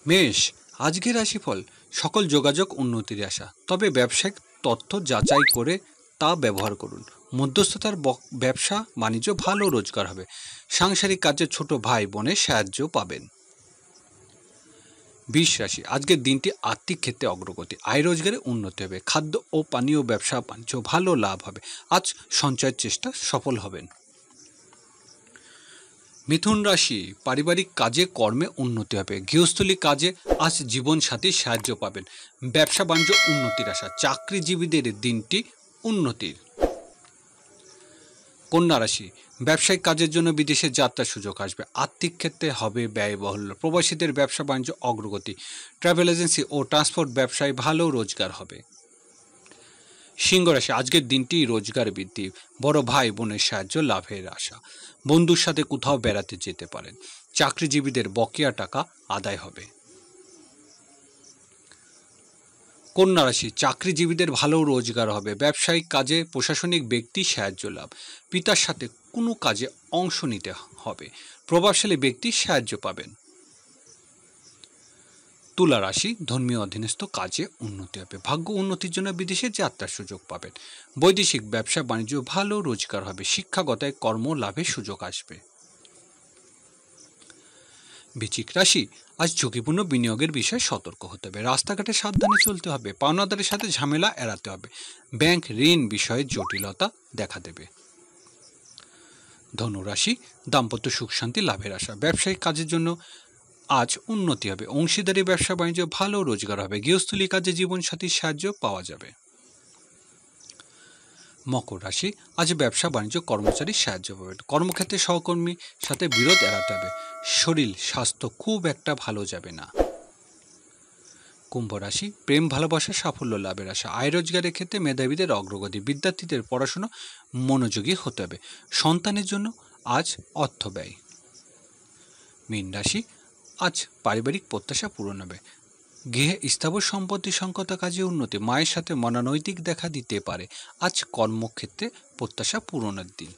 মেষ, আজকের রাশিফল। সকল যোগাযোগ উন্নতির আশা, তবে ব্যবসায়িক তথ্য যাচাই করে তা ব্যবহার করুন। মধ্যস্থতার ব্যবসা বাণিজ্য ভালো রোজগার হবে। সাংসারিক কাজে ছোট ভাই বোনের সাহায্য পাবেন। বৃষ রাশি, আজকের দিনটি আর্থিক ক্ষেত্রে অগ্রগতি, আয় রোজগারে উন্নতি হবে। খাদ্য ও পানীয় ব্যবসা বাণিজ্য ভালো লাভ হবে। আজ সঞ্চয়ের চেষ্টা সফল হবেন। মিথুন রাশি, পারিবারিক কাজে কর্মে উন্নতি হবে। গৃহস্থলী কাজে আজ জীবনসাথীর সাহায্য পাবেন। ব্যবসা বাণিজ্য উন্নতির আশা, চাকরিজীবীদের দিনটি উন্নতির। কন্যা রাশি, ব্যবসায়িক কাজের জন্য বিদেশে যাত্রার সুযোগ আসবে। আর্থিক ক্ষেত্রে হবে ব্যয়বহুল। প্রবাসীদের ব্যবসা বাণিজ্য অগ্রগতি। ট্রাভেল এজেন্সি ও ট্রান্সপোর্ট ব্যবসায় ভালো রোজগার হবে। সিংহ রাশি, আজকের দিনটি রোজগার বৃদ্ধি, বড় ভাই বোনের সাহায্য লাভের আশা। বন্ধুর সাথে কোথাও বেড়াতে যেতে পারেন। চাকরিজীবীদের বকেয়া টাকা আদায় হবে। কন্যা রাশি, চাকরিজীবীদের ভালো রোজগার হবে। ব্যবসায়িক কাজে প্রশাসনিক ব্যক্তি সাহায্য লাভ। পিতার সাথে কোনো কাজে অংশ নিতে হবে। প্রভাবশালী ব্যক্তি সাহায্য পাবেন। তুলা রাশি, ধর্মীয় অধীনস্থ কাজে উন্নতি হবে। ভাগ্য উন্নতির জন্য বিদেশে যাত্রার সুযোগ পাবেন। বৈদেশিক ব্যবসা বাণিজ্য ভালো রোজগার হবে। শিক্ষাগতায় কর্ম লাভের সুযোগ আসবে। বৃশ্চিক রাশি, আজ ঝুঁকিপূর্ণ বিনিয়োগের বিষয়ে সতর্ক হতে হবে। রাস্তাঘাটে সাবধানে চলতে হবে। পাওনাদারের সাথে ঝামেলা এড়াতে হবে। ব্যাংক ঋণ বিষয়ে জটিলতা দেখা দেবে। ধনুরাশি, দাম্পত্য সুখ শান্তি লাভের আশা। ব্যবসায়িক কাজের জন্য আজ উন্নতি হবে। অংশীদারি ব্যবসা বাণিজ্য ভালো রোজগার হবে। গৃহস্থলী কাজে জীবনসাথীর সাহায্য পাওয়া যাবে। মকর রাশি, আজ ব্যবসা বাণিজ্য কর্মচারীর সাহায্য পাবেন। কর্মক্ষেত্রে সহকর্মীর সাথে বিরোধ এড়াতে হবে। শরীর স্বাস্থ্য খুব একটা ভালো যাবে না। কুম্ভ রাশি, প্রেম ভালোবাসা সাফল্য লাভের আশা। আয় রোজগারের ক্ষেত্রে মেধাবীদের অগ্রগতি। বিদ্যার্থীদের পড়াশোনা মনোযোগী হতে হবে। সন্তানের জন্য আজ অর্থ ব্যয়। মীন রাশি, আজ পারিবারিক প্রত্যাশা পূরণ হবে। গৃহে স্থাবর সম্পত্তি সংকট কাজে উন্নতি। মায়ের সাথে মনোনৈতিক দেখা দিতে পারে। আজ কর্মক্ষেত্রে প্রত্যাশা পূরণের দিন।